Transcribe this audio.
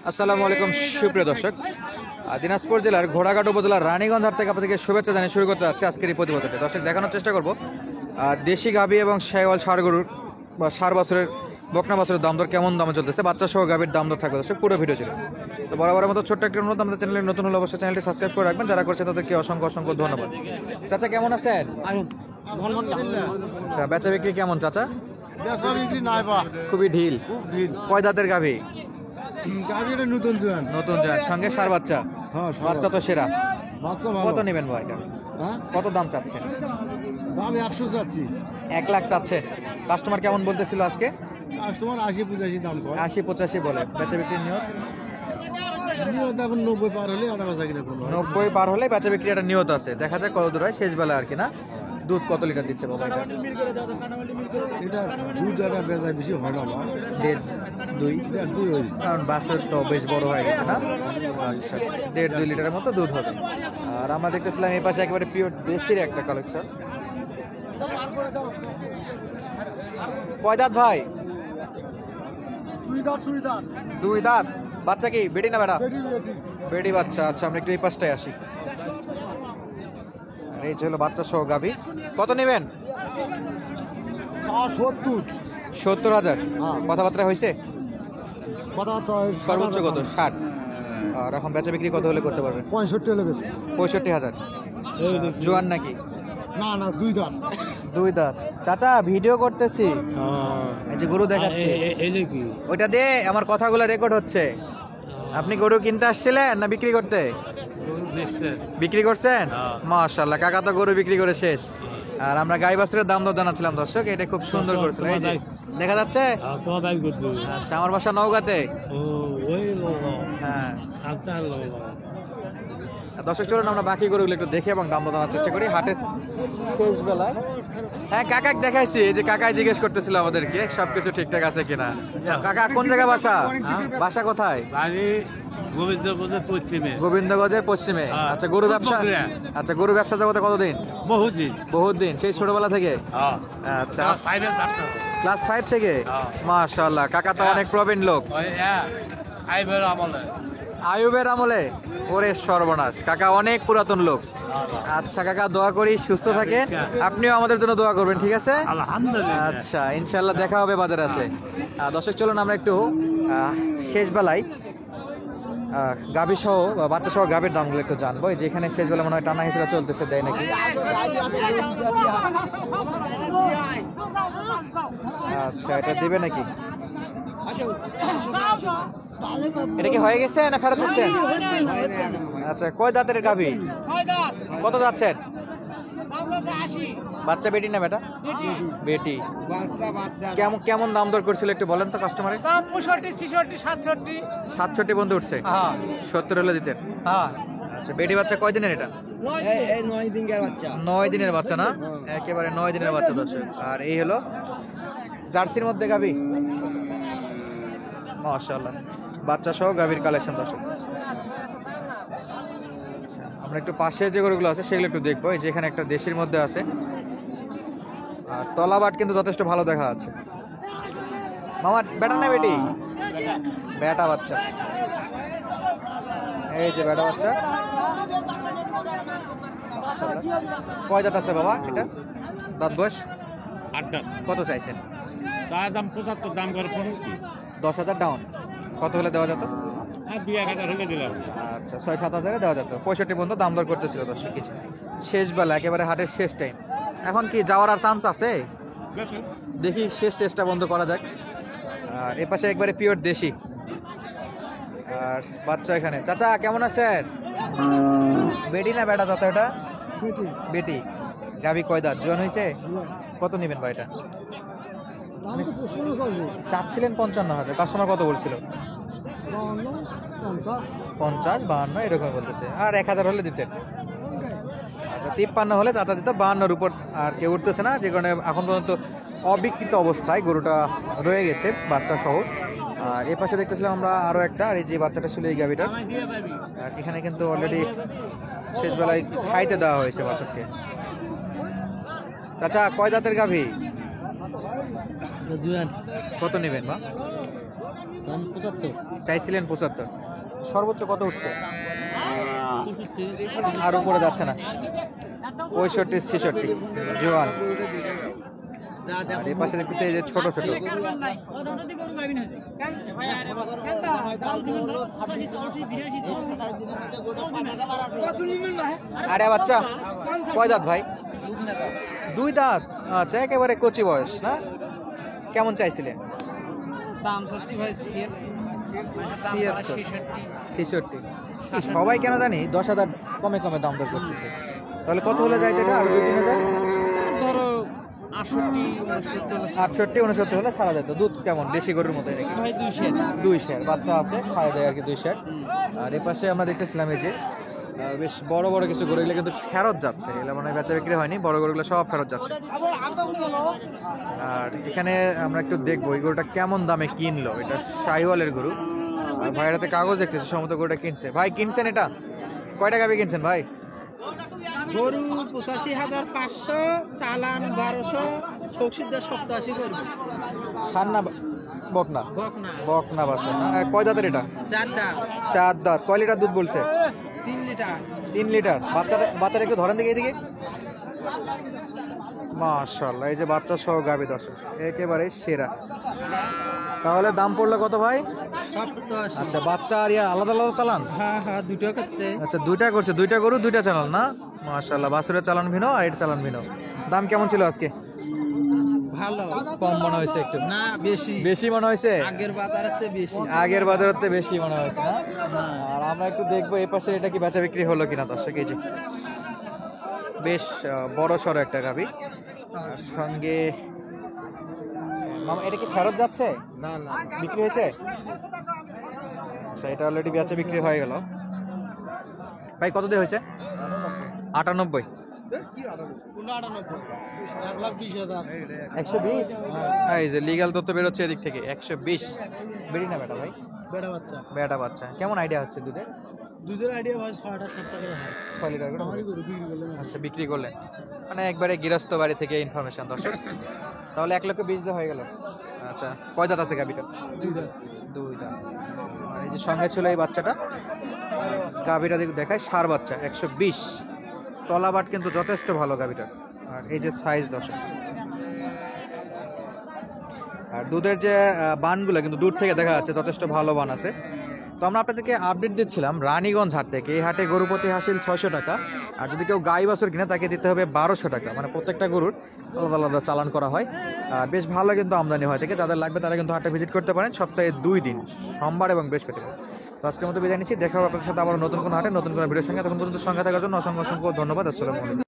আসসালামু আলাইকুম সুপ্রিয় দর্শক, দিনাজপুর জেলার ঘোড়াঘাট উপজেলার রানীগঞ্জ হাট থেকে আপনাদেরকে শুভেচ্ছা জানিয়ে শুরু করতে যাচ্ছি আজকের এই প্রতিবেদনটি। দর্শক, দেখানোর চেষ্টা করব দেশি গাভী এবং শাহিওয়াল ষাঁড় গরুর বা 4 বছরের বকনা বছরের দাম দর কেমন দামে চলতেছে, বাচ্চা সহ গাভীর দাম দর থাকবে। দর্শক, পুরো ভিডিও ছিল তো বরাবরের মতো ছোট্ট একটা অনুরোধ, আমাদের চ্যানেলে নতুন হলে অবশ্যই চ্যানেলটি সাবস্ক্রাইব করে রাখবেন। যারা করছে তাদেরকে অসংখ্য অসংখ্য ধন্যবাদ। চাচা কেমন আছেন? আচ্ছা, বেচা বিক্রি কেমন চাচা? খুবই ঢিল। কয় দাঁতের গাভী? নতুন নতুন জোয়ান, সঙ্গে 4 বাচ্চা। বাচ্চা তো সেরা। কত নেবেন ভাই? কত দাম চাচ্ছেন? দাম 100 চাচ্ছি। 1 লাখ চাচ্ছেন। কাস্টমার কেমন বলতেছিল আজকে? কাস্টমার 80-85 দাম কয়। 80-85 বলে। বেচা বিক্রির নিয়ত? এখন 90 পার হলে আমরা বেচা কিনা করবো। 90 পার হলে বেচা বিক্রি একটা নিয়ত আছে। দেখা যাক কত দূর হয় শেষ বেলা আর কি না। দুধ কত লিটার দিচ্ছে বাবা এটা? এটা দুধ একটা বেচা বেশি হয় না আমার। 1.5-2 কারণ বাছুর তো বেশ বড় হয়ে গেছে না। আচ্ছা, 1.5-2 লিটারের মতো দুধ হবে। আর আমরা দেখতেছিলাম এই পাশে একেবারে পিওর দেশির একটা কালেকশন। কয় দাঁত ভাই? 2 দাঁত। বাচ্চা কি বেটি না বেটা? বেটি বাচ্চা। আচ্ছা, আমরা একটু এই পাশটায় আসি। এই যে হলো বাচ্চা সহ গাভী। কত নেবেন? 70,000। কথাবার্তা হয়েছে? সর্বোচ্চ কত? 60। আর এখন বেচা বিক্রি কত হলে করতে পারবেন? 65 হলে বেশি। 65,000। জোয়ান নাকি? না না, 2 দাঁত। 2 দাঁত। চাচা ভিডিও করতেছি, এই যে গরু দেখাচ্ছি। ওইটা দিয়ে আমার কথাগুলো রেকর্ড হচ্ছে। আপনি গরু কিনতে আসছিলেন না বিক্রি করতে? বিক্রি করছেন? মাশাআল্লাহ, কাকা তো গরু বিক্রি করে শেষ। আর আমরা গাই বাছুরের দাম দর জানাচ্ছিলাম দর্শক। এটা খুব সুন্দর করেছিল, এই যে দেখা যাচ্ছে। আচ্ছা, আমার বাসা নওগাঁতে। হ্যাঁ দর্শক, চলুন আমরা বাকি গরুগুলো একটু দেখি এবং দাম দর জানার চেষ্টা করি হাটের শেষ বেলায়। হ্যাঁ, কাকাক দেখাইছি। এই যে কাকাই জিজ্ঞেস করতেছিল আমাদেরকে সবকিছু ঠিকঠাক আছে কিনা। কাকা কোন জায়গায় বাসা? বাসা কোথায়? গোবিন্দগঞ্জের পশ্চিমে। আচ্ছা, গরু ব্যবসা। আচ্ছা, গরু ব্যবসা জগতে কতদিন? বহুত দিন, সেই ছোটবেলা থেকে। আচ্ছা, ক্লাস 5 থেকে। মাশাআল্লাহ, কাকা তো অনেক প্রবীণ লোক। আয়ুবের আমলে? ওরে সর্বনাশ, কাকা অনেক পুরাতন লোক। আচ্ছা কাকা, দোয়া করি সুস্থ থাকেন। আপনিও আমাদের জন্য দোয়া করবেন, ঠিক আছে? আচ্ছা, ইনশাআল্লাহ দেখা হবে বাজারে আসলে। দর্শক, চলুন আমরা একটু শেষ বেলায় গাভী সহ বাচ্চা সহ গাভীর দামগুলো একটু জানবো। এই যে এখানে শেষ বেলা মনে হয় টানা হিসেবে চলতেছে, দেয় নাকি? আচ্ছা, এটা দিবে নাকি? এটা কি হয়ে গেছে না ফেরত দিচ্ছেন? আচ্ছা, কয় দাঁতের গাভী? কত যাচ্ছেন? বাচ্চা বেটি না বেটা? বেটি। কেমন কেমন দাম দর করছিল একটু বলেন তো কাস্টমারে? 65 বন্ধু উঠছে। 70 হলে দিতেন? আচ্ছা, বেটি বাচ্চা কয় দিনের এটা? 9 দিনের বাচ্চা না? একেবারে 9 দিনের বাচ্চা দর্শক। আর এই হলো জার্সির মধ্যে গাভী। মাশাআল্লাহ, বাচ্চা সহ গাভীর কালেকশন দর্শক। আমরা একটু পাশে যে গরুগুলো আছে সেগুলো একটু দেখবো। এই যে এখানে একটা দেশির মধ্যে আছে। আর তলাবাট কিন্তু যথেষ্ট ভালো দেখা যাচ্ছে। মামা বেটা না বেটি? বেটা বাচ্চা। এই যে বেটা বাচ্চা। কয় দাঁত আছে বাবা এটা? দাঁত বয়স? 8 দাঁত। কত চাইছেন? দাম 75, দাম করে 65। 10,000 ডাউন। কত হলে দেওয়া যেত? 2-1000 হলে দিলাম। আচ্ছা, 6-7 হাজারে দেওয়া যেত। 65 পর্যন্ত দাম দর করতেছিল দর্শক। কিছু শেষ বেলা, একেবারে হাটের শেষ টাইম। এখন কি যাওয়ার আর চান্স আছে? দেখি শেষ চেষ্টা বন্ধ করা যাক। আর এ পাশে একবারে পিওর দেশি। আর বাচ্চা এখানে। চাচা কেমন আছেন? বেটি না বেটা চাচা? এটা বেটি। গাভী কয় দাঁত? জোয়ান হয়েছে? কত নেবেন ভাই এটা? চাচ্ছিলেন 55,000, কাস্টমার কত বলছিল? 50-52 এরকম বলতেছে। আর 1,000 হলে দিতেন? আচ্ছা, 53 হলে চাচা দিত। 52-এর উপর আর কেউ উঠতেছে না, যে কারণে এখন পর্যন্ত অবিকৃত অবস্থায় গরুটা রয়ে গেছে বাচ্চা সহ। আর এ পাশে দেখতেছিলাম আমরা আরো একটা। আর এই যে বাচ্চাটা ছিল এই গাভীটার। আর এখানে কিন্তু অলরেডি শেষ বেলায় খাইতে দেওয়া হয়েছে বাছুরকে। চাচা কয় দাঁতের গাভী? কত নেবেন বা? দাম 75। চাইছিলেন 75, সর্বোচ্চ কত উঠছে? আর উপরে যাচ্ছে না, 65 66 জোয়ান। আর এই পাশে দেখতেছি এই যে ছোট ছোট, আরে বাচ্চা কয় দাঁত ভাই? 2 দাঁত। আচ্ছা, একেবারে কচি বয়স না? কেমন চাইছিলে? দাম চাচ্ছি ভাই 66। সবাই কেন জানি 10,000 কমে কমে দাম দর করতেছে। তাহলে কত হলে যাইতে এটা? আরো 2-3 হাজার? ধরো 68 68 69 হলে ছাড়া যেত। দুধ কেমন? দেশি গরুর মতো নাকি? ভাই 200 2 শেয়ার বাচ্চা আছে, খাওয়া দেয় আর কি 2 শেয়ার। আর এই পাশে আমরা দেখতেছিলাম এই যে বেশ বড় বড় কিছু গরু, এগুলো কিন্তু ফেরত যাচ্ছে। এগুলো মানে বেচা বিক্রি হয়নি, বড় গরুগুলো সব ফেরত যাচ্ছে। আর এখানে আমরা একটু দেখবো এই গরুটা কেমন দামে কিনলো। এটা শাহিওয়ালের গরু। আর ভাইরাতে কাগজ দেখতেছি, সমস্ত গরুটা কিনছে। ভাই কিনছেন এটা? কয় টাকা দিয়ে কিনছেন ভাই? গরু 85,500, চালান 1200, সবসিদ্ধ 87 করবে। সার না বকনা? বকনা বকনা বাসা না? কয় দাঁতের এটা? 4 দাম 4 দাঁত। কয় লিটার দুধ বলছে? 3 লিটার। 3 লিটার। বাচ্চারা একটু ধরেন দিকে এদিকে। মাশাআল্লাহ, এই যে বাচ্চা সহ গাবি দর্শক, একেবারে সেরা। তাহলে দাম পড়লো কত ভাই? 87। আচ্ছা, বাচ্চা আর ইয়ার আলাদা আলাদা চালান? হ্যাঁ হ্যাঁ, দুটো করছে। আচ্ছা, দুইটা করছে, দুইটা গরু দুইটা চালান না? মাশাআল্লাহ, বাছুরের চালান ভিন্ন আর এটা চালান ভিন্ন। দাম কেমন ছিল আজকে? ভালো কম মনে হয়েছে একটু? না, বেশি বেশি মনে হয়েছে? আগের বাজারের চেয়ে বেশি। আগের বাজারের থেকে বেশি মনে হয়েছে না? আর আমরা একটু দেখবো এই পাশে এটা কি বেচা বিক্রি হলো কিনা দর্শক। এই যে বেশ বড় সড়ো একটা গাবি, আর সঙ্গে মামা এটা কি ফেরত যাচ্ছে? না না, বিক্রি হয়েছে? আচ্ছা, এটা অলরেডি বেচা বিক্রি হয়ে গেল। ভাই কত দিয়ে হয়েছে? 98। 120? এই যে লিগাল তথ্য বেরোচ্ছে এদিক থেকে 120। বেরি না বেটা ভাই? বেটা বাচ্চা। বেটা বাচ্চা। কেমন আইডিয়া হচ্ছে দুধের? দুধের আইডিয়া ভাই 6টা 7 টাকা হয়। 6 লিটার করে হবে? আমারই গরু বিক্রি করলাম। আচ্ছা, বিক্রি করলেন মানে একবারে গৃহস্থ বাড়ি থেকে ইনফরমেশন দর্শক। তাহলে 1,20,000 হয়ে গেল। আচ্ছা, কয় দাঁত আছে গাবিটা? 2 দাম। 2 দাঁত। আর এই যে সঙ্গে ছিল এই বাচ্চাটা, গাবিটা দেখায় সার বাচ্চা 120। তলাবাট কিন্তু যথেষ্ট ভালো গাবিটা। আর এই যে সাইজ দর্শক, আর দুধের যে বানগুলো কিন্তু দূর থেকে দেখা যাচ্ছে যথেষ্ট ভালো বান আছে। তো আমরা আপনাদেরকে আপডেট দিচ্ছিলাম রানীগঞ্জ হাট থেকে। এই হাটে গরু প্রতি হাসিল 600 টাকা, আর যদি কেউ গাই বাছুর কিনে তাকে দিতে হবে 1200 টাকা। মানে প্রত্যেকটা গরুর আলাদা আলাদা চালান করা হয়। আর বেশ ভালো কিন্তু আমদানি হয় থেকে। যাদের লাগবে তারা কিন্তু হাটে ভিজিট করতে পারেন সপ্তাহে 2 দিন, সোমবার এবং বৃহস্পতিবার। তো আজকের মতো বিদায় নিচ্ছি, দেখা হবে আপনাদের সাথে আবার নতুন কোনো হাটে নতুন কোনো ভিডিওর সঙ্গে। তখন পর্যন্ত সঙ্গে থাকার জন্য অসংখ্য অসংখ্য ধন্যবাদ। আসসালামু আলাইকুম।